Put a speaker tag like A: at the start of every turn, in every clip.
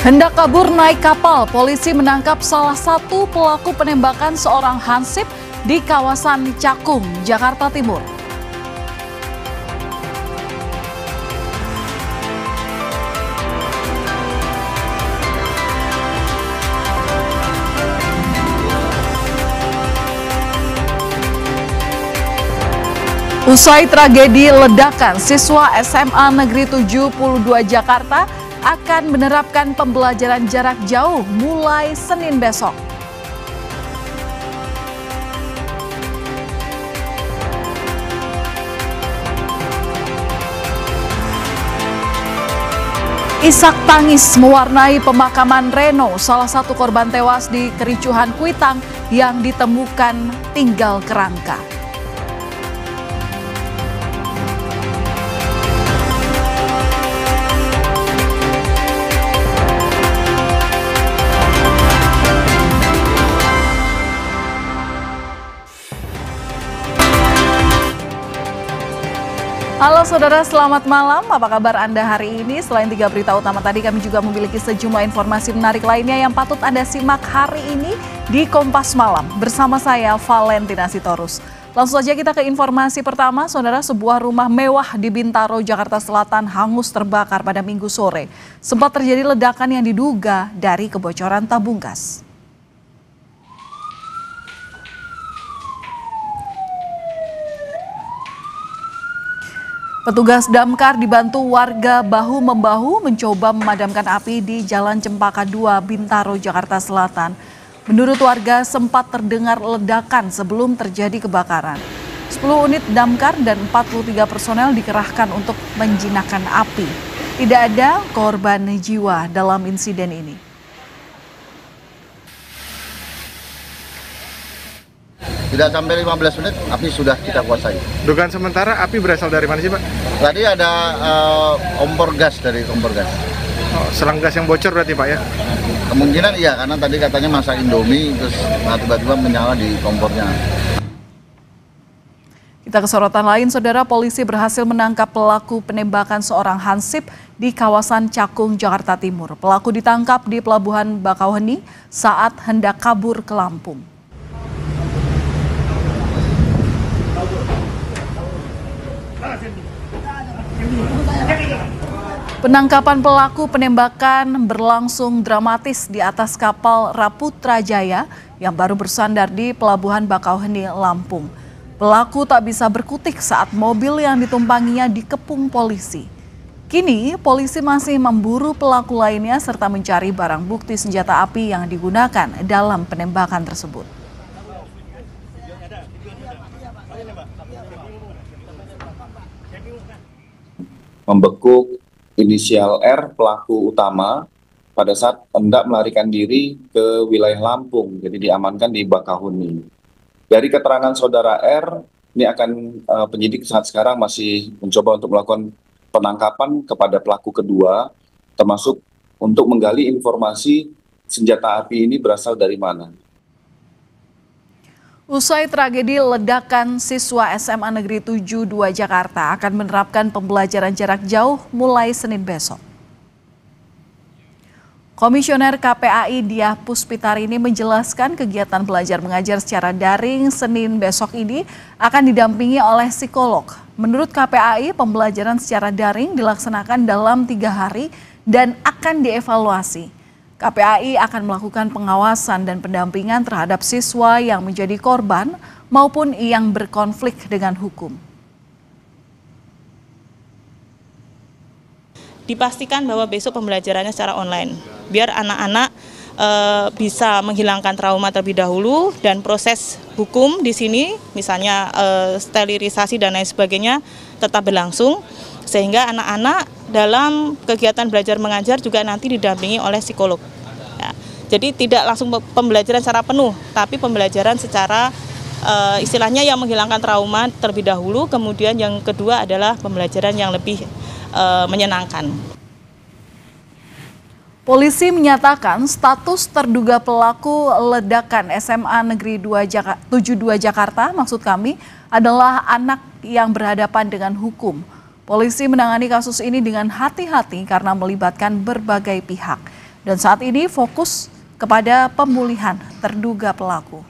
A: Hendak kabur naik kapal, polisi menangkap salah satu pelaku penembakan seorang hansip di kawasan Cakung, Jakarta Timur. Usai tragedi ledakan, siswa SMA Negeri 72 Jakarta akan menerapkan pembelajaran jarak jauh mulai Senin besok. Isak tangis mewarnai pemakaman Reno, salah satu korban tewas di kericuhan Kuitang yang ditemukan tinggal kerangka. Halo saudara, selamat malam. Apa kabar Anda hari ini? Selain 3 berita utama tadi, kami juga memiliki sejumlah informasi menarik lainnya yang patut Anda simak hari ini di Kompas Malam. Bersama saya, Valentina Sitorus. Langsung saja kita ke informasi pertama. Saudara, sebuah rumah mewah di Bintaro, Jakarta Selatan hangus terbakar pada Minggu sore. Sempat terjadi ledakan yang diduga dari kebocoran tabung gas. Petugas damkar dibantu warga bahu-membahu mencoba memadamkan api di Jalan Cempaka 2, Bintaro, Jakarta Selatan. Menurut warga sempat terdengar ledakan sebelum terjadi kebakaran. 10 unit damkar dan 43 personel dikerahkan untuk menjinakkan api. Tidak ada korban jiwa dalam insiden ini.
B: Tidak sampai 15 menit, api sudah kita kuasai.
C: Dugaan sementara api berasal dari mana sih, Pak?
B: Tadi ada kompor gas dari kompor gas.
C: Oh, selang gas yang bocor berarti, Pak ya?
B: Kemungkinan iya, karena tadi katanya masak Indomie, terus tiba-tiba menyala di kompornya.
A: Kita ke sorotan lain, saudara. Polisi berhasil menangkap pelaku penembakan seorang hansip di kawasan Cakung, Jakarta Timur. Pelaku ditangkap di Pelabuhan Bakauheni saat hendak kabur ke Lampung. Penangkapan pelaku penembakan berlangsung dramatis di atas kapal Raputra Jaya yang baru bersandar di Pelabuhan Bakauheni, Lampung. Pelaku tak bisa berkutik saat mobil yang ditumpanginya dikepung polisi. Kini polisi masih memburu pelaku lainnya serta mencari barang bukti senjata api yang digunakan dalam penembakan tersebut.
D: Membekuk inisial R, pelaku utama, pada saat hendak melarikan diri ke wilayah Lampung, jadi diamankan di Bakauheni. Dari keterangan saudara R, ini akan penyidik saat sekarang masih mencoba untuk melakukan penangkapan kepada pelaku kedua, termasuk untuk menggali informasi senjata api ini berasal dari mana.
A: Usai tragedi ledakan, siswa SMA Negeri 72 Jakarta akan menerapkan pembelajaran jarak jauh mulai Senin besok. Komisioner KPAI Diah Puspitarini menjelaskan kegiatan belajar mengajar secara daring Senin besok ini akan didampingi oleh psikolog. Menurut KPAI, pembelajaran secara daring dilaksanakan dalam 3 hari dan akan dievaluasi. KPAI akan melakukan pengawasan dan pendampingan terhadap siswa yang menjadi korban maupun yang berkonflik dengan hukum.
E: Dipastikan bahwa besok pembelajarannya secara online, biar anak-anak bisa menghilangkan trauma terlebih dahulu dan proses hukum di sini, misalnya sterilisasi dan lain sebagainya, tetap berlangsung. Sehingga anak-anak dalam kegiatan belajar mengajar juga nanti didampingi oleh psikolog. Ya, jadi tidak langsung pembelajaran secara penuh, tapi pembelajaran secara istilahnya yang menghilangkan trauma terlebih dahulu, kemudian yang kedua adalah pembelajaran yang lebih menyenangkan.
A: Polisi menyatakan status terduga pelaku ledakan SMA Negeri 72 Jakarta, maksud kami, adalah anak yang berhadapan dengan hukum. Polisi menangani kasus ini dengan hati-hati karena melibatkan berbagai pihak. dan saat ini fokus kepada pemulihan terduga pelaku.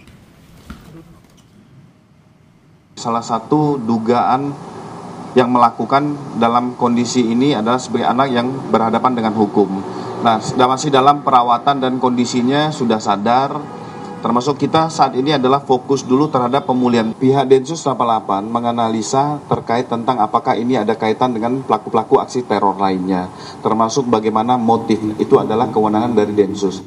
D: Salah satu dugaan yang melakukan dalam kondisi ini adalah sebagai anak yang berhadapan dengan hukum. Nah, masih dalam perawatan dan kondisinya sudah sadar, termasuk kita saat ini adalah fokus dulu terhadap pemulihan. Pihak Densus 88 menganalisa terkait tentang apakah ini ada kaitan dengan pelaku-pelaku aksi teror lainnya, termasuk bagaimana motif, itu adalah kewenangan dari Densus.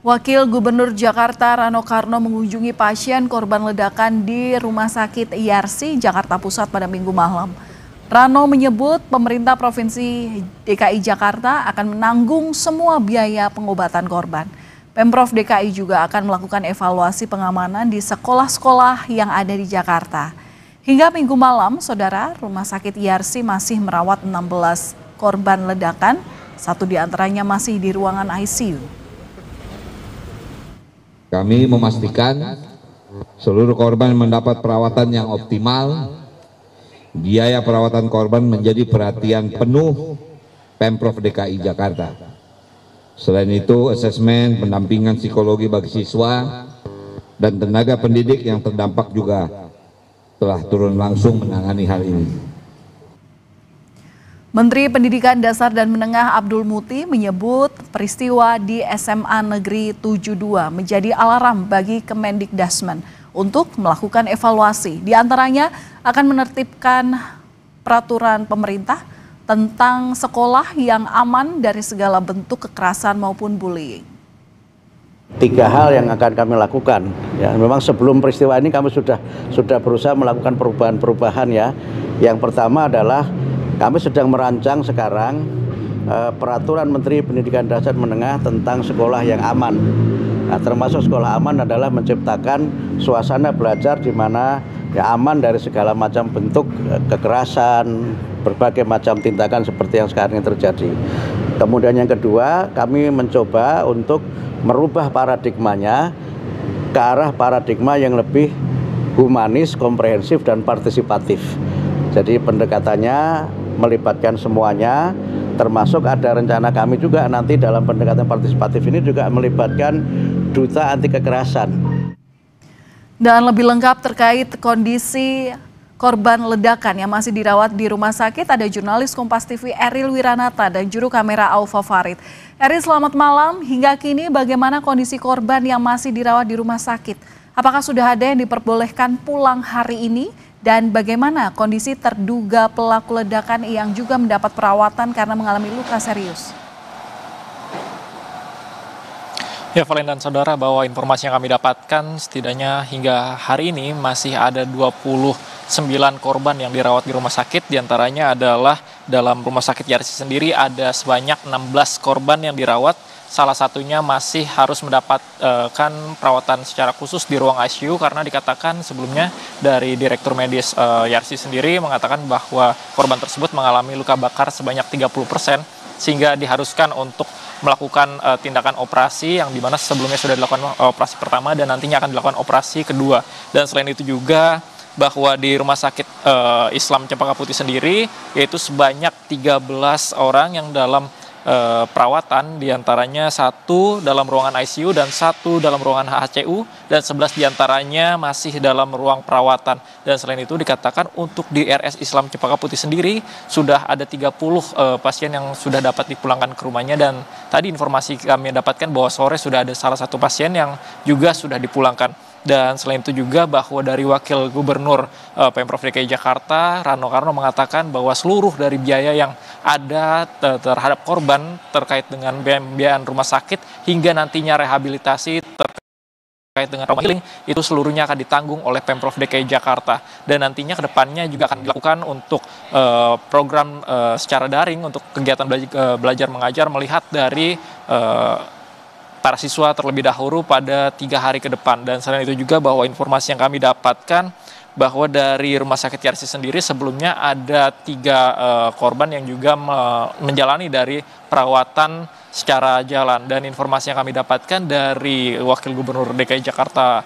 A: Wakil Gubernur Jakarta Rano Karno mengunjungi pasien korban ledakan di Rumah Sakit Yarsi, Jakarta Pusat pada Minggu malam. Rano menyebut pemerintah Provinsi DKI Jakarta akan menanggung semua biaya pengobatan korban. Pemprov DKI juga akan melakukan evaluasi pengamanan di sekolah-sekolah yang ada di Jakarta. Hingga Minggu malam, Saudara, Rumah Sakit Yarsi masih merawat 16 korban ledakan, 1 diantaranya masih di ruangan ICU.
F: Kami memastikan seluruh korban mendapat perawatan yang optimal. Biaya perawatan korban menjadi perhatian penuh Pemprov DKI Jakarta. Selain itu, asesmen pendampingan psikologi bagi siswa dan tenaga pendidik yang terdampak juga telah turun langsung menangani hal ini.
A: Menteri Pendidikan Dasar dan Menengah Abdul Muti menyebut peristiwa di SMA Negeri 72 menjadi alarm bagi Kemendikdasmen untuk melakukan evaluasi. Di antaranya akan menertibkan peraturan pemerintah tentang sekolah yang aman dari segala bentuk kekerasan maupun bullying.
G: 3 hal yang akan kami lakukan. Ya, memang sebelum peristiwa ini kami sudah berusaha melakukan perubahan ya. Yang pertama adalah kami sedang merancang sekarang peraturan Menteri Pendidikan Dasar Menengah tentang sekolah yang aman. Nah, termasuk sekolah aman adalah menciptakan suasana belajar di mana ya aman dari segala macam bentuk kekerasan, berbagai macam tindakan seperti yang sekarang ini terjadi. Kemudian yang kedua, kami mencoba untuk merubah paradigmanya ke arah paradigma yang lebih humanis, komprehensif, dan partisipatif. Jadi pendekatannya melibatkan semuanya, termasuk ada rencana kami juga nanti dalam pendekatan partisipatif ini juga melibatkan duta anti kekerasan.
A: Dan lebih lengkap terkait kondisi korban ledakan yang masih dirawat di rumah sakit, ada jurnalis Kompas TV Eril Wiranata dan juru kamera Aufa Farid. Eril, selamat malam. Hingga kini bagaimana kondisi korban yang masih dirawat di rumah sakit? Apakah sudah ada yang diperbolehkan pulang hari ini? Dan bagaimana kondisi terduga pelaku ledakan yang juga mendapat perawatan karena mengalami luka serius?
H: Ya, Valen dan saudara, bahwa informasi yang kami dapatkan setidaknya hingga hari ini masih ada 29 korban yang dirawat di rumah sakit. Di antaranya adalah dalam rumah sakit Yarsi sendiri ada sebanyak 16 korban yang dirawat. Salah satunya masih harus mendapatkan perawatan secara khusus di ruang ICU karena dikatakan sebelumnya dari Direktur Medis Yarsi sendiri mengatakan bahwa korban tersebut mengalami luka bakar sebanyak 30% sehingga diharuskan untuk melakukan tindakan operasi yang dimana sebelumnya sudah dilakukan operasi pertama dan nantinya akan dilakukan operasi kedua. Dan selain itu juga bahwa di Rumah Sakit Islam Cempaka Putih sendiri yaitu sebanyak 13 orang yang dalam perawatan, diantaranya 1 dalam ruangan ICU dan 1 dalam ruangan HCU dan 11 diantaranya masih dalam ruang perawatan. Dan selain itu dikatakan untuk di RS Islam Cempaka Putih sendiri sudah ada 30 pasien yang sudah dapat dipulangkan ke rumahnya, dan tadi informasi kami dapatkan bahwa sore sudah ada salah satu pasien yang juga sudah dipulangkan. Dan selain itu juga bahwa dari Wakil Gubernur Pemprov DKI Jakarta Rano Karno mengatakan bahwa seluruh dari biaya yang ada terhadap korban terkait dengan biaya rumah sakit hingga nantinya rehabilitasi terkait dengan rumah healing itu seluruhnya akan ditanggung oleh Pemprov DKI Jakarta. Dan nantinya ke depannya juga akan dilakukan untuk program secara daring untuk kegiatan belajar mengajar melihat dari para siswa terlebih dahulu pada 3 hari ke depan. Dan selain itu juga bahwa informasi yang kami dapatkan bahwa dari Rumah Sakit Yarsi sendiri sebelumnya ada 3 korban yang juga menjalani dari perawatan secara jalan. Dan informasi yang kami dapatkan dari Wakil Gubernur DKI Jakarta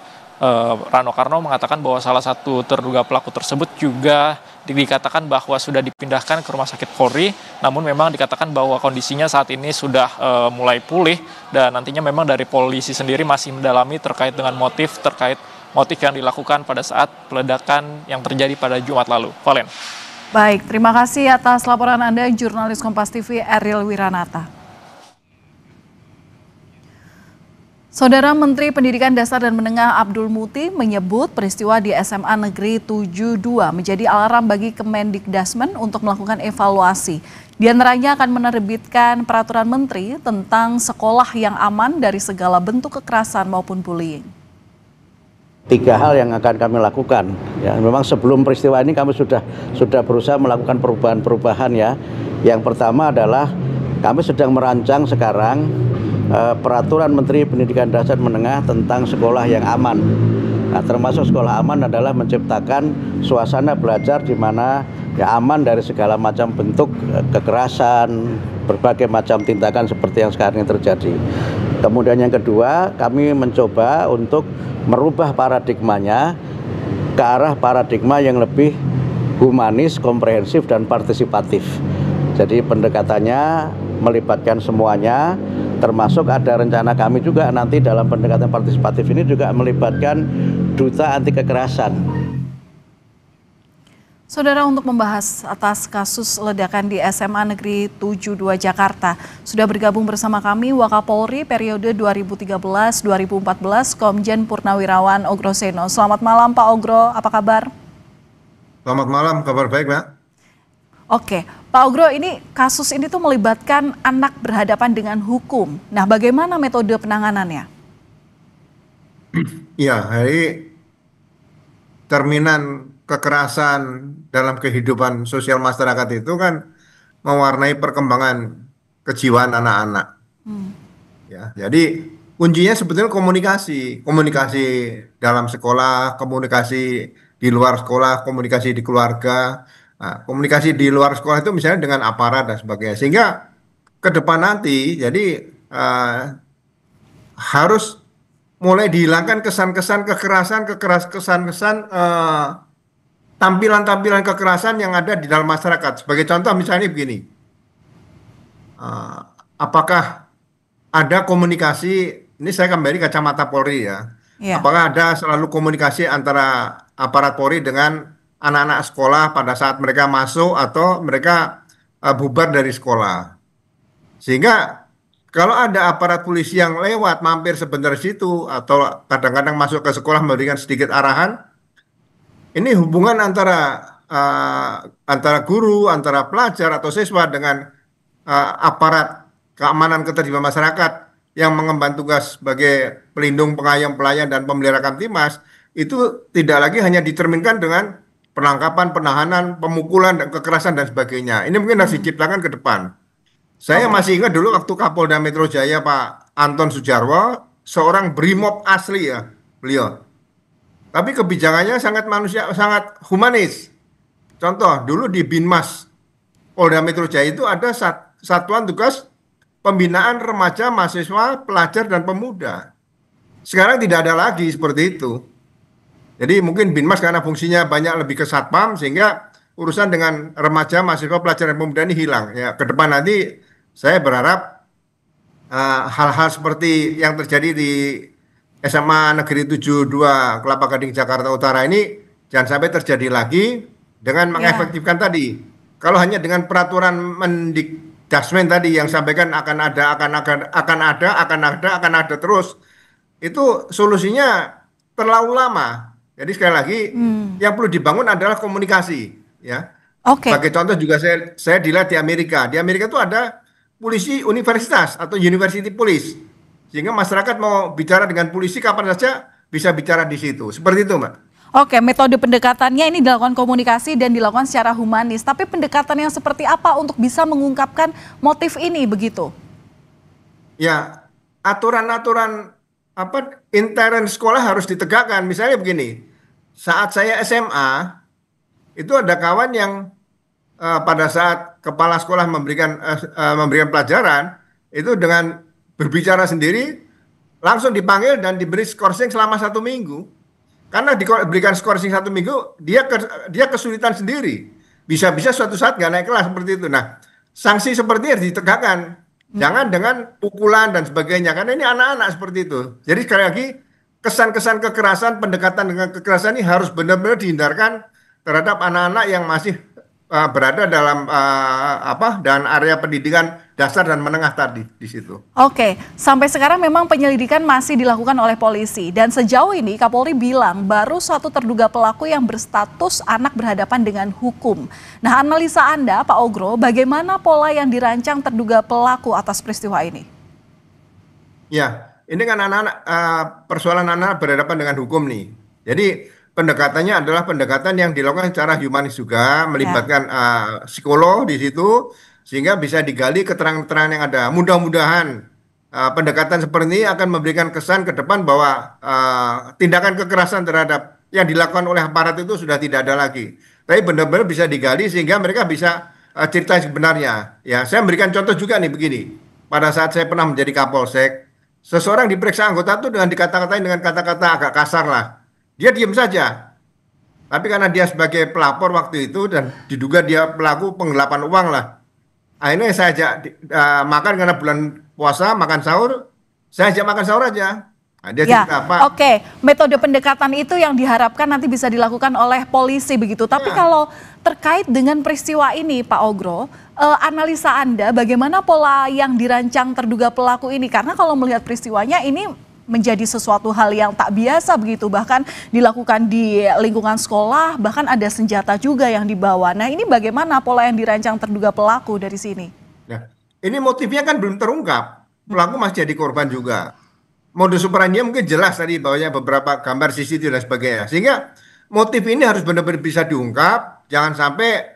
H: Rano Karno mengatakan bahwa salah satu terduga pelaku tersebut juga dikatakan bahwa sudah dipindahkan ke Rumah Sakit Polri, namun memang dikatakan bahwa kondisinya saat ini sudah mulai pulih, dan nantinya memang dari polisi sendiri masih mendalami terkait dengan motif yang dilakukan pada saat peledakan yang terjadi pada Jumat lalu. Valen.
A: Baik, terima kasih atas laporan Anda, jurnalis Kompas TV Ariel Wiranata. Saudara Menteri Pendidikan Dasar dan Menengah Abdul Muti menyebut peristiwa di SMA Negeri 72 menjadi alarm bagi Kemendikdasmen untuk melakukan evaluasi. Di antaranya akan menerbitkan peraturan menteri tentang sekolah yang aman dari segala bentuk kekerasan maupun bullying.
G: 3 hal yang akan kami lakukan. Ya, memang sebelum peristiwa ini kami sudah berusaha melakukan perubahan-perubahan ya. Yang pertama adalah kami sedang merancang sekarang peraturan Menteri Pendidikan Dasar Menengah tentang sekolah yang aman. Nah, termasuk sekolah aman adalah menciptakan suasana belajar di mana ya aman dari segala macam bentuk kekerasan, berbagai macam tindakan seperti yang sekarang ini terjadi. Kemudian yang kedua, kami mencoba untuk merubah paradigmanya ke arah paradigma yang lebih humanis, komprehensif, dan partisipatif. Jadi pendekatannya melibatkan semuanya, termasuk ada rencana kami juga nanti dalam pendekatan partisipatif ini juga melibatkan duta anti kekerasan.
A: Saudara, untuk membahas atas kasus ledakan di SMA Negeri 72 Jakarta, sudah bergabung bersama kami Wakapolri periode 2013-2014 Komjen Purnawirawan Ogro Seno. Selamat malam Pak Ogro, apa kabar?
I: Selamat malam, kabar baik Mbak.
A: Oke, Pak Ogro, ini kasus ini tuh melibatkan anak berhadapan dengan hukum. Nah, bagaimana metode penanganannya?
I: Ya, hari terminan kekerasan dalam kehidupan sosial masyarakat itu kan mewarnai perkembangan kejiwaan anak-anak. Ya, jadi kuncinya sebetulnya komunikasi dalam sekolah, komunikasi di luar sekolah, komunikasi di keluarga. Nah, komunikasi di luar sekolah itu misalnya dengan aparat dan sebagainya, sehingga ke depan nanti jadi harus mulai dihilangkan kesan-kesan kekerasan, tampilan-tampilan kekerasan yang ada di dalam masyarakat. Sebagai contoh misalnya begini, apakah ada komunikasi, ini saya kembali kacamata Polri ya, apakah ada selalu komunikasi antara aparat Polri dengan anak-anak sekolah pada saat mereka masuk atau mereka bubar dari sekolah. Sehingga kalau ada aparat polisi yang lewat mampir sebentar situ atau kadang-kadang masuk ke sekolah memberikan sedikit arahan, ini hubungan antara guru, antara pelajar atau siswa dengan aparat keamanan ketertiban masyarakat yang mengemban tugas sebagai pelindung, pengayom, pelayan, dan pemelihara Kamtimas, itu tidak lagi hanya dicerminkan dengan penangkapan, penahanan, pemukulan, dan kekerasan, dan sebagainya. Ini mungkin harus diciptakan ke depan. Saya masih ingat dulu waktu Kapolda Metro Jaya Pak Anton Sujarwo, seorang brimob asli ya beliau. Tapi kebijakannya sangat sangat humanis. Contoh, dulu di Binmas Polda Metro Jaya itu ada satuan tugas pembinaan remaja, mahasiswa, pelajar, dan pemuda. Sekarang tidak ada lagi seperti itu. Jadi mungkin Binmas karena fungsinya banyak lebih ke satpam, sehingga urusan dengan remaja, mahasiswa, pelajar, dan pemuda ini hilang. Ya, ke depan nanti saya berharap hal-hal seperti yang terjadi di SMA Negeri 72 Kelapa Gading Jakarta Utara ini jangan sampai terjadi lagi dengan mengefektifkan tadi. Kalau hanya dengan peraturan Mendikdasmen tadi yang sampaikan akan ada terus, itu solusinya terlalu lama. Jadi sekali lagi yang perlu dibangun adalah komunikasi, ya. Sebagai contoh juga saya dilihat di Amerika. Di Amerika itu ada polisi universitas atau university police, sehingga masyarakat mau bicara dengan polisi kapan saja bisa bicara di situ. Seperti itu, Mbak.
A: Oke, metode pendekatannya ini dilakukan komunikasi dan dilakukan secara humanis. Tapi pendekatan yang seperti apa untuk bisa mengungkapkan motif ini begitu?
I: Ya, aturan-aturan intern sekolah harus ditegakkan. Misalnya begini, saat saya SMA itu ada kawan yang pada saat kepala sekolah memberikan pelajaran itu dengan berbicara sendiri langsung dipanggil dan diberi skorsing selama 1 minggu. Karena diberikan skorsing 1 minggu dia kesulitan sendiri. bisa-bisa suatu saat nggak naik kelas seperti itu. Nah, sanksi seperti ini harus ditegakkan. Jangan dengan pukulan dan sebagainya, karena ini anak-anak seperti itu. Jadi sekali lagi, kesan-kesan kekerasan, pendekatan dengan kekerasan ini harus benar-benar dihindarkan terhadap anak-anak yang masih berada dalam dan area pendidikan dasar dan menengah tadi di situ.
A: Oke, sampai sekarang memang penyelidikan masih dilakukan oleh polisi dan sejauh ini Kapolri bilang baru satu terduga pelaku yang berstatus anak berhadapan dengan hukum. Nah, analisa Anda, Pak Ogro, bagaimana pola yang dirancang terduga pelaku atas peristiwa ini?
I: Ya, ini kan anak-anak persoalan anak berhadapan dengan hukum nih. Jadi pendekatannya adalah pendekatan yang dilakukan secara humanis juga, melibatkan psikolog di situ, sehingga bisa digali keterangan-keterangan yang ada. Mudah-mudahan pendekatan seperti ini akan memberikan kesan ke depan bahwa tindakan kekerasan terhadap yang dilakukan oleh aparat itu sudah tidak ada lagi. Tapi benar-benar bisa digali sehingga mereka bisa cerita sebenarnya. Ya, saya memberikan contoh juga nih begini. Pada saat saya pernah menjadi Kapolsek, seseorang diperiksa anggota itu dengan dikata-katain dengan kata-kata agak kasar lah. Dia diam saja. Tapi karena dia sebagai pelapor waktu itu dan diduga dia pelaku penggelapan uang lah. Akhirnya saya ajak makan karena bulan puasa, makan sahur. Saya ajak makan sahur aja. Nah, dia cerita apa?
A: Oke, metode pendekatan itu yang diharapkan nanti bisa dilakukan oleh polisi begitu. Tapi kalau terkait dengan peristiwa ini, Pak Ogro, analisa Anda bagaimana pola yang dirancang terduga pelaku ini? Karena kalau melihat peristiwanya ini menjadi sesuatu hal yang tak biasa begitu, bahkan dilakukan di lingkungan sekolah, bahkan ada senjata juga yang dibawa. Nah, ini bagaimana pola yang dirancang terduga pelaku dari sini?
I: Nah, ini motifnya kan belum terungkap. Pelaku masih jadi korban juga. Modus operandi mungkin jelas tadi bahwanya beberapa gambar CCTV dan sebagainya. Sehingga motif ini harus benar-benar bisa diungkap, jangan sampai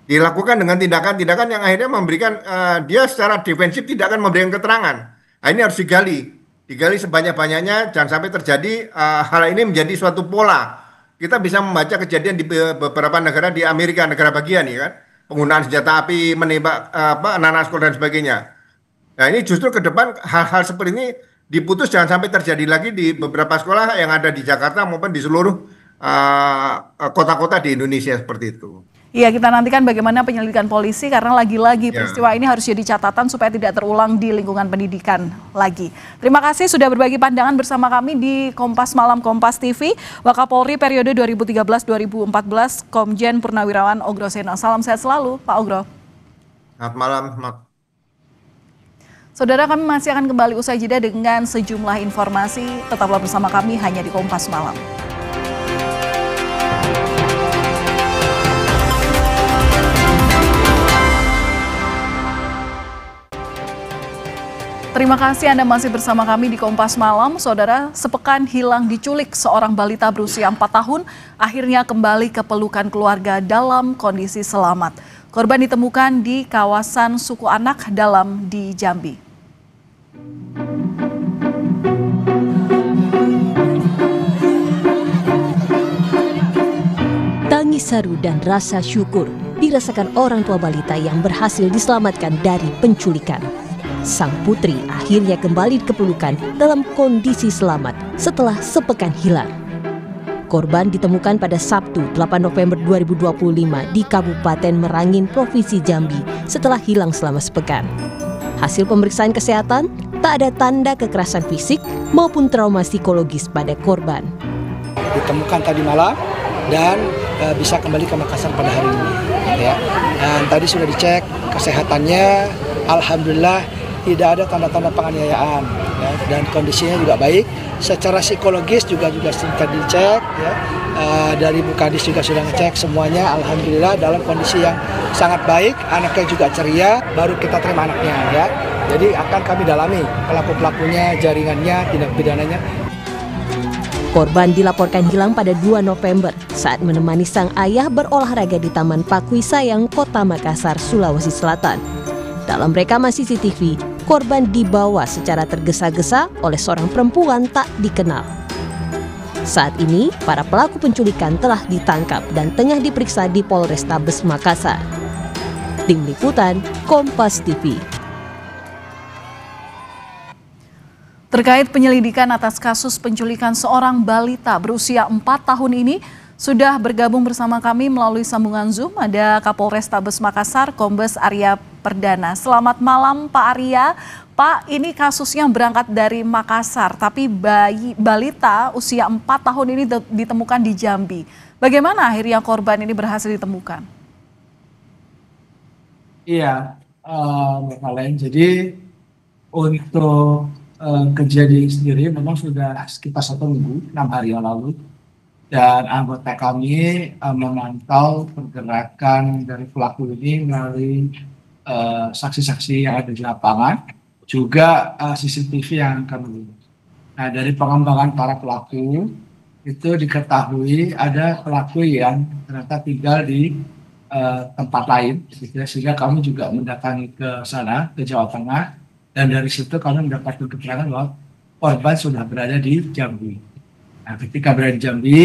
I: dilakukan dengan tindakan-tindakan yang akhirnya memberikan dia secara defensif tidak akan memberikan keterangan. Nah, ini harus digali sebanyak-banyaknya, jangan sampai terjadi hal ini menjadi suatu pola. Kita bisa membaca kejadian di beberapa negara di Amerika, negara bagian ya kan, penggunaan senjata api, menembak anak-anak sekolah dan sebagainya. Nah, ini justru ke depan hal-hal seperti ini diputus jangan sampai terjadi lagi di beberapa sekolah yang ada di Jakarta maupun di seluruh kota-kota di Indonesia seperti itu.
A: Iya, kita nantikan bagaimana penyelidikan polisi karena lagi-lagi peristiwa ini harus jadi catatan supaya tidak terulang di lingkungan pendidikan lagi. Terima kasih sudah berbagi pandangan bersama kami di Kompas Malam Kompas TV. Wakapolri periode 2013-2014, Komjen Purnawirawan Ogro Seno. Salam sehat selalu, Pak Ogro.
I: Selamat malam.
A: Saudara, kami masih akan kembali usai jeda dengan sejumlah informasi. Tetaplah bersama kami hanya di Kompas Malam. Terima kasih Anda masih bersama kami di Kompas Malam. Saudara, sepekan hilang diculik seorang balita berusia 4 tahun akhirnya kembali ke pelukan keluarga dalam kondisi selamat. Korban ditemukan di kawasan Suku Anak Dalam di Jambi.
J: Tangis haru dan rasa syukur dirasakan orang tua balita yang berhasil diselamatkan dari penculikan. Sang putri akhirnya kembali ke pelukan dalam kondisi selamat setelah sepekan hilang. Korban ditemukan pada Sabtu 8 November 2025 di Kabupaten Merangin, Provinsi Jambi setelah hilang selama sepekan. Hasil pemeriksaan kesehatan, tak ada tanda kekerasan fisik maupun trauma psikologis pada korban.
K: Ditemukan tadi malam dan bisa kembali ke Makassar pada hari ini. Ya. Dan tadi sudah dicek kesehatannya, alhamdulillah tidak ada tanda-tanda penganiayaan, ya, dan kondisinya juga baik. Secara psikologis juga sudah dicek, ya. Dari Bu Kadis juga sudah ngecek semuanya, alhamdulillah dalam kondisi yang sangat baik. Anaknya juga ceria, baru kita terima anaknya, ya. Jadi akan kami dalami pelaku-pelakunya, jaringannya, tindak pidananya.
J: Korban dilaporkan hilang pada 2 November saat menemani sang ayah berolahraga di Taman Pakui Sayang, Kota Makassar, Sulawesi Selatan. Dalam rekaman CCTV, korban dibawa secara tergesa-gesa oleh seorang perempuan tak dikenal. Saat ini, para pelaku penculikan telah ditangkap dan tengah diperiksa di Polrestabes Makassar. Tim Liputan, Kompas TV.
A: Terkait penyelidikan atas kasus penculikan seorang balita berusia 4 tahun ini, Sudah bergabung bersama kami melalui sambungan Zoom ada Kapolrestabes Makassar, Kombes Arya Perdana. Selamat malam Pak Arya. Pak, ini kasusnya berangkat dari Makassar, tapi balita usia 4 tahun ini ditemukan di Jambi. Bagaimana akhirnya korban ini berhasil ditemukan?
K: Iya, Mbak Valen. Jadi untuk kejadian sendiri memang sudah sekitar 1 minggu, 6 hari yang lalu. Dan anggota kami memantau pergerakan dari pelaku ini melalui saksi-saksi yang ada di lapangan, juga CCTV yang kami lihat. Nah, dari pengembangan para pelaku itu diketahui ada pelaku yang ternyata tinggal di tempat lain, sehingga kami juga mendatangi ke sana, ke Jawa Tengah, dan dari situ kami mendapatkan keterangan bahwa korban sudah berada di Jambi. Nah, ketika berada di Jambi,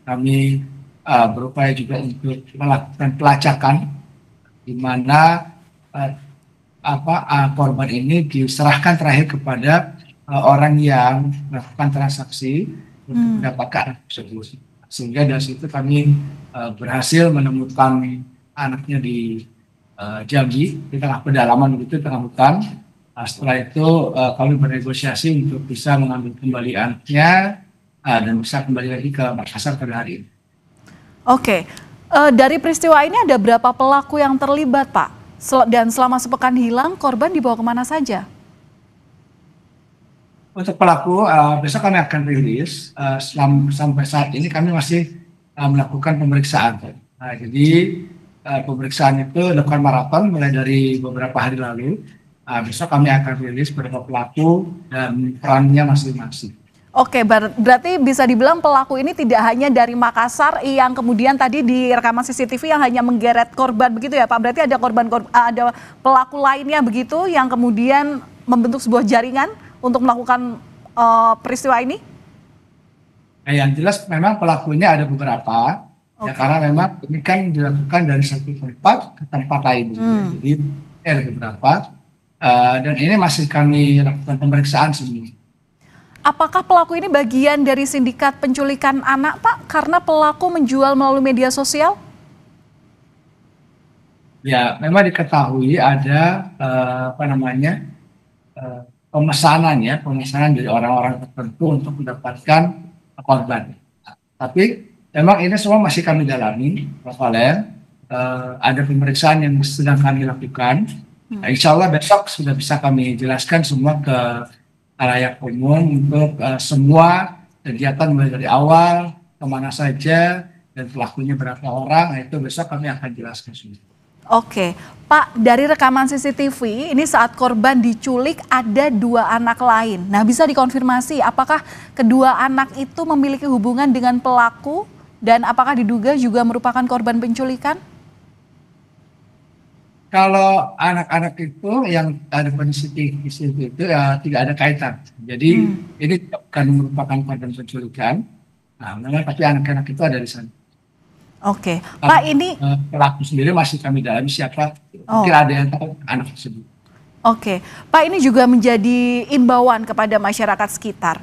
K: kami berupaya juga untuk melakukan pelacakan, di mana korban ini diserahkan terakhir kepada orang yang melakukan transaksi untuk mendapatkan anak tersebut. Sehingga dari situ kami berhasil menemukan anaknya di Jambi, di tengah pedalaman begitu, tengah hutan. Setelah itu kami bernegosiasi untuk bisa mengambil kembali anaknya dan bisa kembali lagi ke Makassar pada hari ini.
A: Oke, dari peristiwa ini ada berapa pelaku yang terlibat Pak? Dan selama sepekan hilang, korban dibawa kemana saja?
K: Untuk pelaku, besok kami akan rilis. Sampai saat ini kami masih melakukan pemeriksaan. Jadi pemeriksaan itu dilakukan maraton mulai dari beberapa hari lalu. Besok kami akan rilis beberapa pelaku dan perannya masing-masing.
A: Oke, berarti bisa dibilang pelaku ini tidak hanya dari Makassar yang kemudian tadi di rekaman CCTV yang hanya menggeret korban begitu ya Pak? Berarti ada ada pelaku lainnya begitu yang kemudian membentuk sebuah jaringan untuk melakukan peristiwa ini?
K: Nah, yang jelas memang pelakunya ada beberapa, ya karena memang ini kan dilakukan dari satu tempat ke tempat lain. Jadi ada beberapa, dan ini masih kami lakukan pemeriksaan semua.
A: Apakah pelaku ini bagian dari sindikat penculikan anak, Pak? Karena pelaku menjual melalui media sosial?
K: Ya, memang diketahui ada pemesanan dari orang-orang tertentu untuk mendapatkan korban. Tapi memang ini semua masih kami dalami, Pak Valen. Ada pemeriksaan yang sedang kami lakukan. Insya Allah besok sudah bisa kami jelaskan semua ke halayak umum untuk semua kegiatan mulai dari awal, kemana saja, dan pelakunya berapa orang, itu besok kami akan jelaskan semua.
A: Oke, Pak, dari rekaman CCTV, ini saat korban diculik ada 2 anak lain. Nah, bisa dikonfirmasi apakah kedua anak itu memiliki hubungan dengan pelaku dan apakah diduga juga merupakan korban penculikan?
K: Kalau anak-anak itu yang ada CCTV itu ya tidak ada kaitan. Jadi ini bukan merupakan korban penculikan. Nah, memang tapi anak-anak itu ada di sana.
A: Oke, Pak, ini
K: pelaku sendiri masih kami dalami siapa. Mungkin ada yang tahu anak tersebut.
A: Oke, Pak, ini juga menjadi imbauan kepada masyarakat sekitar.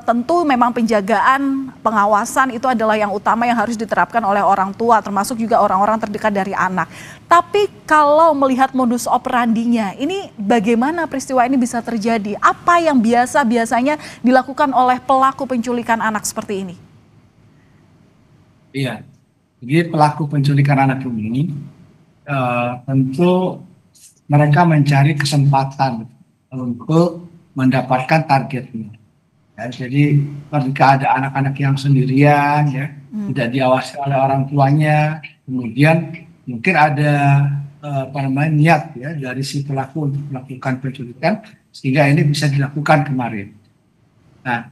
A: Tentu memang penjagaan, pengawasan itu adalah yang utama yang harus diterapkan oleh orang tua, termasuk juga orang-orang terdekat dari anak. Tapi kalau melihat modus operandinya, ini bagaimana peristiwa ini bisa terjadi? Apa yang biasanya dilakukan oleh pelaku penculikan anak seperti ini?
K: Iya, jadi pelaku penculikan anak ini tentu mereka mencari kesempatan untuk mendapatkan targetnya. Ya, jadi ketika ada anak-anak yang sendirian, ya, tidak diawasi oleh orang tuanya, kemudian mungkin ada niat ya dari si pelaku untuk melakukan penculikan, sehingga ini bisa dilakukan kemarin. Nah,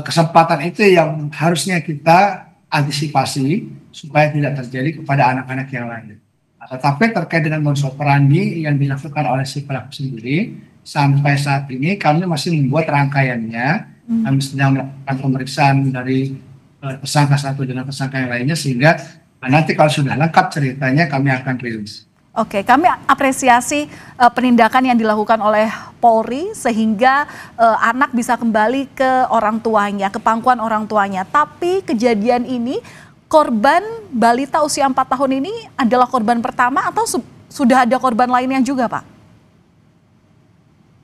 K: kesempatan itu yang harusnya kita antisipasi supaya tidak terjadi kepada anak-anak yang lain. Tetapi terkait dengan modus operandi yang dilakukan oleh si pelaku sendiri, sampai saat ini kami masih membuat rangkaiannya. Kami sedang melakukan pemeriksaan dari tersangka satu dengan tersangka yang lainnya, sehingga nanti kalau sudah lengkap ceritanya kami akan rilis.
A: Oke, kami apresiasi penindakan yang dilakukan oleh Polri sehingga anak bisa kembali ke orang tuanya, ke pangkuan orang tuanya. Tapi kejadian ini korban balita usia 4 tahun ini adalah korban pertama atau sudah ada korban lainnya juga, Pak?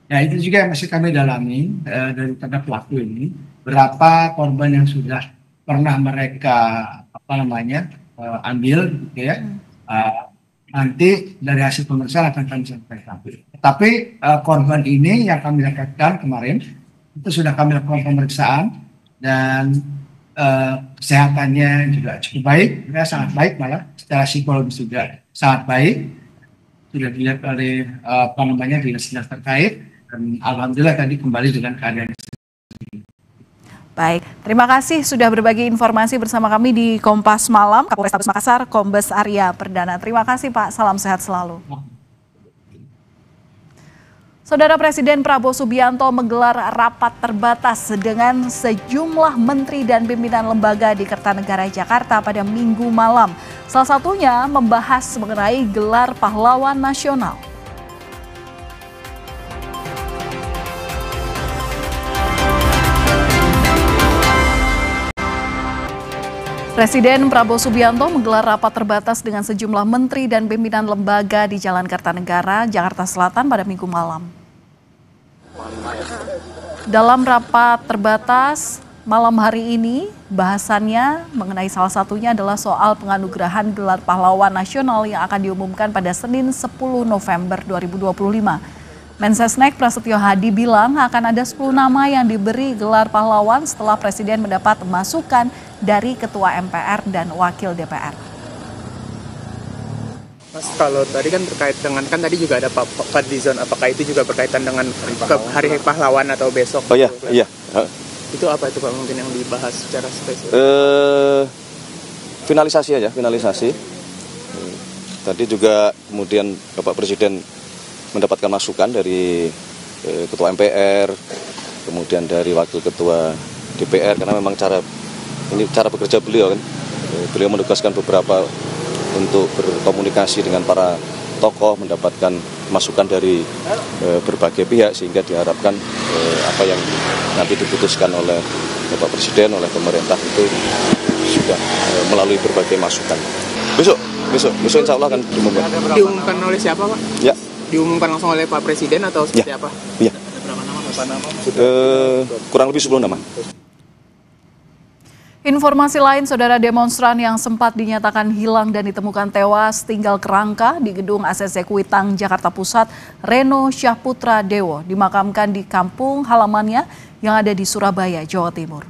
K: Ya, itu juga yang masih kami dalami daripada pelaku ini. Berapa korban yang sudah pernah mereka ambil, gitu ya. Nanti dari hasil pemeriksaan akan kami sampaikan. Tapi korban ini yang kami dapatkan kemarin itu sudah kami lakukan pemeriksaan dan kesehatannya juga cukup baik, ya, sangat baik, malah secara psikologis juga sangat baik. Sudah dilihat oleh dinas-dinas terkait dan alhamdulillah tadi kembali dengan keadaan.
A: Baik, terima kasih sudah berbagi informasi bersama kami di Kompas Malam. Kapolrestabes Makassar, Kombes Arya Perdana. Terima kasih Pak, salam sehat selalu. Saudara Presiden Prabowo Subianto menggelar rapat terbatas dengan sejumlah menteri dan pimpinan lembaga di Kertanegara, Jakarta pada Minggu malam. Salah satunya membahas mengenai gelar pahlawan nasional. Presiden Prabowo Subianto menggelar rapat terbatas dengan sejumlah menteri dan pimpinan lembaga di Jalan Kertanegara, Jakarta Selatan pada Minggu malam. Dalam rapat terbatas malam hari ini, bahasannya mengenai salah satunya adalah soal penganugerahan gelar pahlawan nasional yang akan diumumkan pada Senin 10 November 2025. Mensesnek Prasetyo Hadi bilang akan ada 10 nama yang diberi gelar pahlawan setelah Presiden mendapat masukan dari Ketua MPR dan Wakil DPR.
L: Mas, kalau tadi kan terkait dengan, kan tadi juga ada Pak Fadlizon, apakah itu juga berkaitan dengan Hari Pahlawan atau besok?
M: Oh iya, iya.
L: Itu apa itu Pak mungkin yang dibahas secara spesifik?
M: Finalisasi aja, finalisasi. Tadi juga kemudian Bapak Presiden mendapatkan masukan dari Ketua MPR, kemudian dari Wakil Ketua DPR, karena memang cara bekerja beliau kan. Beliau menugaskan beberapa untuk berkomunikasi dengan para tokoh, mendapatkan masukan dari berbagai pihak, sehingga diharapkan apa yang nanti diputuskan oleh Bapak Presiden, oleh pemerintah itu sudah melalui berbagai masukan. Besok insya Allah akan diumumkan.
L: Diumumkan oleh siapa Pak?
M: Ya.
L: Diumumkan langsung oleh Pak Presiden atau seperti apa?
M: Iya. Kurang lebih 10 nama.
A: Informasi lain, saudara, demonstran yang sempat dinyatakan hilang dan ditemukan tewas tinggal kerangka di gedung ACC Kuitang, Jakarta Pusat, Reno Syahputra Dewo, dimakamkan di kampung halamannya yang ada di Surabaya, Jawa Timur.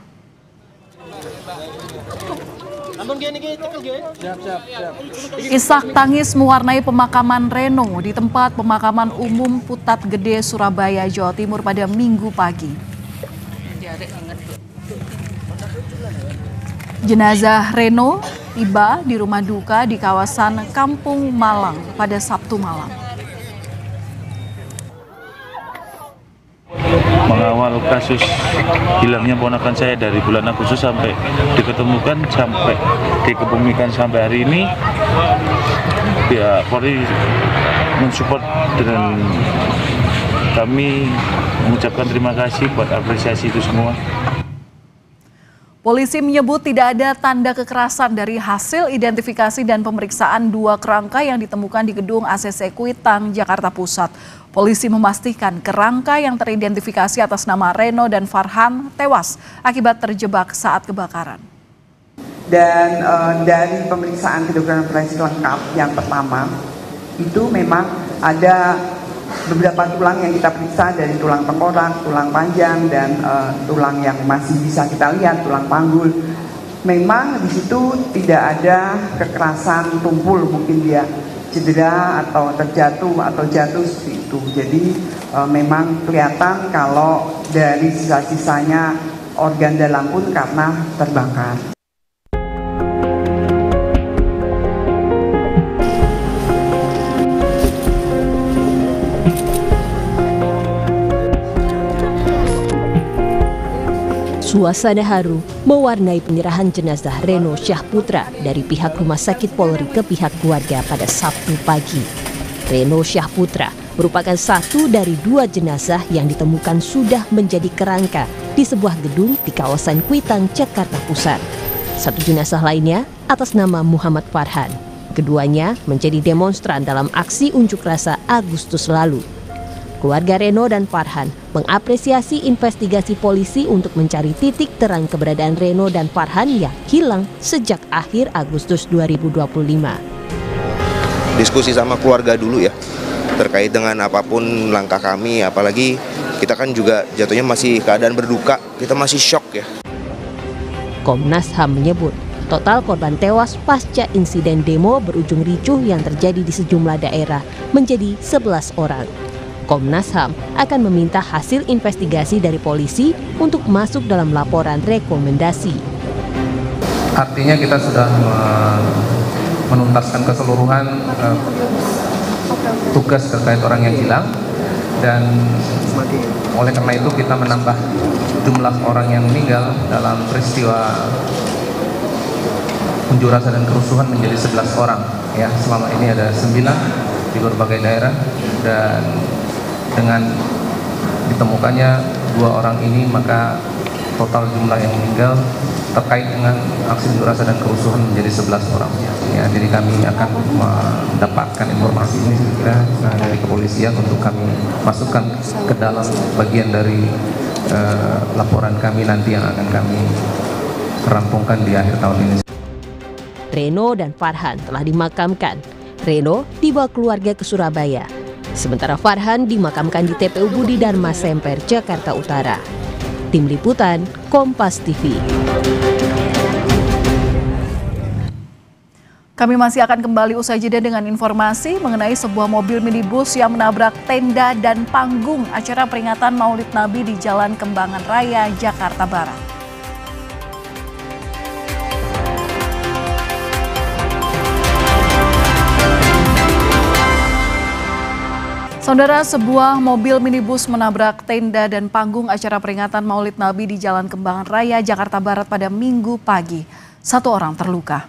A: Isak tangis mewarnai pemakaman Reno di tempat pemakaman umum Putat Gede, Surabaya, Jawa Timur pada Minggu pagi. Jenazah Reno tiba di rumah duka di kawasan Kampung Malang pada Sabtu malam.
N: Mengawal kasus hilangnya ponakan saya dari bulan Agustus sampai diketemukan, sampai dikebumikan sampai hari ini, ya Polri mensupport dengan kami mengucapkan terima kasih buat apresiasi itu semua.
A: Polisi menyebut tidak ada tanda kekerasan dari hasil identifikasi dan pemeriksaan 2 kerangka yang ditemukan di gedung ACC Kuitang, Jakarta Pusat. Polisi memastikan kerangka yang teridentifikasi atas nama Reno dan Farhan tewas akibat terjebak saat kebakaran.
O: Dan dari pemeriksaan kedokteran forensik lengkap yang pertama, itu memang ada beberapa tulang yang kita periksa, dari tulang tengkorak, tulang panjang, dan tulang yang masih bisa kita lihat, tulang panggul. Memang di situ tidak ada kekerasan tumpul, mungkin dia cedera atau terjatuh atau jatuh seperti itu. Jadi memang kelihatan kalau dari sisa-sisanya organ dalam pun karena terbakar.
J: Suasana haru mewarnai penyerahan jenazah Reno Syahputra dari pihak Rumah Sakit Polri ke pihak keluarga pada Sabtu pagi. Reno Syahputra merupakan satu dari 2 jenazah yang ditemukan sudah menjadi kerangka di sebuah gedung di kawasan Kuitang, Jakarta Pusat. Satu jenazah lainnya atas nama Muhammad Farhan. Keduanya menjadi demonstran dalam aksi unjuk rasa Agustus lalu. Keluarga Reno dan Farhan mengapresiasi investigasi polisi untuk mencari titik terang keberadaan Reno dan Farhan yang hilang sejak akhir Agustus 2025.
P: Diskusi sama keluarga dulu ya, terkait dengan apapun langkah kami, apalagi kita kan juga jatuhnya masih keadaan berduka, kita masih shock ya.
J: Komnas HAM menyebut total korban tewas pasca insiden demo berujung ricuh yang terjadi di sejumlah daerah menjadi 11 orang. Komnas HAM akan meminta hasil investigasi dari polisi untuk masuk dalam laporan rekomendasi.
Q: Artinya kita sudah menuntaskan keseluruhan tugas terkait orang yang hilang, dan oleh karena itu kita menambah jumlah orang yang meninggal dalam peristiwa unjuk rasa dan kerusuhan menjadi 11 orang ya. Selama ini ada 9 di berbagai daerah, dan dengan ditemukannya 2 orang ini maka total jumlah yang meninggal terkait dengan aksi unjuk rasa dan kerusuhan menjadi 11 orang ya. Jadi kami akan mendapatkan informasi ini segera dari kepolisian untuk kami masukkan ke dalam bagian dari laporan kami nanti yang akan kami rampungkan di akhir tahun ini.
J: Reno dan Farhan telah dimakamkan. Reno dibawa keluarga ke Surabaya, sementara Farhan dimakamkan di TPU Budi Dharma Semper, Jakarta Utara. Tim Liputan, Kompas TV.
A: Kami masih akan kembali usai jeda dengan informasi mengenai sebuah mobil minibus yang menabrak tenda dan panggung acara peringatan Maulid Nabi di Jalan Kembangan Raya, Jakarta Barat. Saudara, sebuah mobil minibus menabrak tenda dan panggung acara peringatan Maulid Nabi di Jalan Kembangan Raya, Jakarta Barat pada Minggu pagi. 1 orang terluka.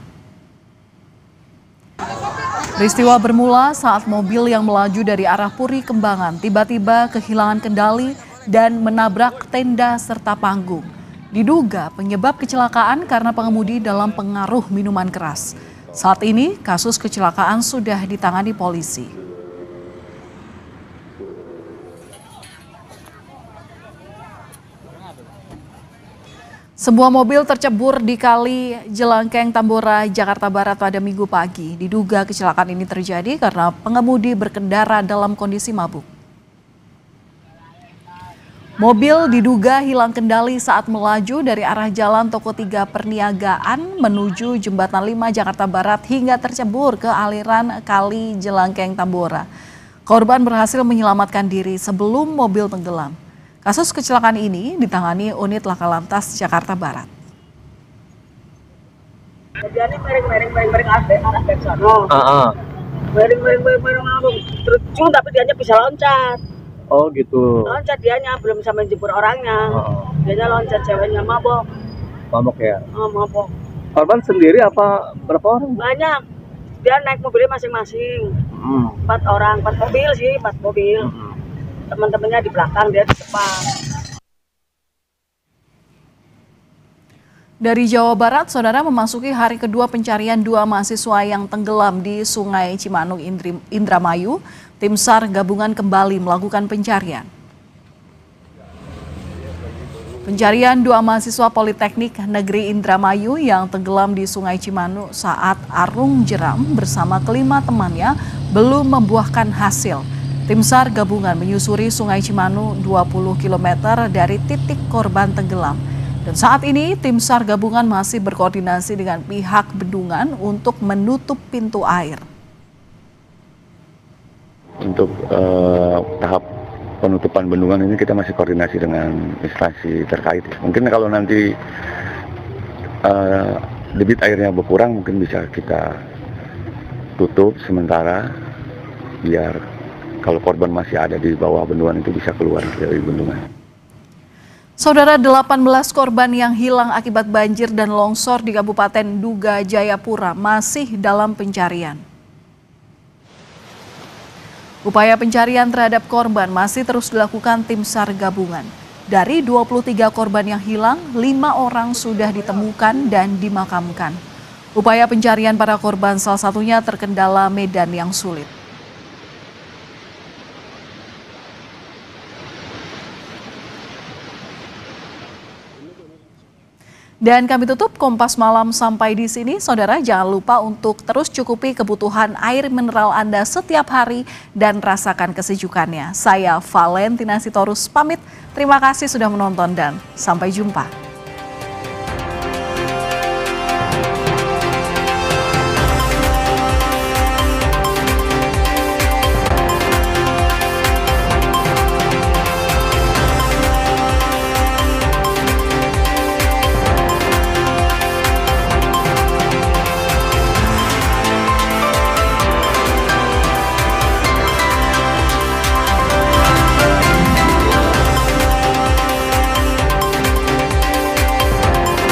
A: Peristiwa bermula saat mobil yang melaju dari arah Puri Kembangan tiba-tiba kehilangan kendali dan menabrak tenda serta panggung. Diduga penyebab kecelakaan karena pengemudi dalam pengaruh minuman keras. Saat ini kasus kecelakaan sudah ditangani polisi. Sebuah mobil tercebur di Kali Jelangkeng, Tambora, Jakarta Barat pada Minggu pagi. Diduga kecelakaan ini terjadi karena pengemudi berkendara dalam kondisi mabuk. Mobil diduga hilang kendali saat melaju dari arah Jalan Toko 3 Perniagaan menuju Jembatan 5 Jakarta Barat hingga tercebur ke aliran Kali Jelangkeng, Tambora. Korban berhasil menyelamatkan diri sebelum mobil tenggelam. Kasus kecelakaan ini ditangani unit Laka Lantas Jakarta Barat.
R: Kejadiannya miring arah ke sana. Miring ngambung. Terus tapi dianya bisa loncat.
S: Oh gitu.
R: Loncat dianya belum bisa menjebur orangnya. Dianya loncat, ceweknya mabok.
S: Mabok ya?
R: Mabok.
S: Korban sendiri apa berapa orang?
R: Banyak. Dia naik mobilnya masing-masing. 4 orang, 4 mobil sih, 4 mobil. Teman-temannya di belakang, dia di depan.
A: Dari Jawa Barat, saudara, memasuki hari kedua pencarian 2 mahasiswa yang tenggelam di Sungai Cimanuk, Indramayu, tim SAR gabungan kembali melakukan pencarian. Pencarian 2 mahasiswa Politeknik Negeri Indramayu yang tenggelam di Sungai Cimanuk saat arung jeram bersama kelima temannya belum membuahkan hasil. Tim SAR gabungan menyusuri Sungai Cimanuk 20 km dari titik korban tenggelam. Dan saat ini tim SAR gabungan masih berkoordinasi dengan pihak bendungan untuk menutup pintu air.
T: Untuk tahap penutupan bendungan ini kita masih koordinasi dengan instansi terkait. Mungkin kalau nanti debit airnya berkurang mungkin bisa kita tutup sementara biar kalau korban masih ada di bawah bendungan itu bisa keluar dari bendungan.
A: Saudara, 18 korban yang hilang akibat banjir dan longsor di Kabupaten Duga Jayapura masih dalam pencarian. Upaya pencarian terhadap korban masih terus dilakukan tim SAR gabungan. Dari 23 korban yang hilang, 5 orang sudah ditemukan dan dimakamkan. Upaya pencarian para korban salah satunya terkendala medan yang sulit. Dan kami tutup Kompas Malam sampai di sini. Saudara, jangan lupa untuk terus cukupi kebutuhan air mineral Anda setiap hari dan rasakan kesejukannya. Saya Valentina Sitorus pamit. Terima kasih sudah menonton dan sampai jumpa.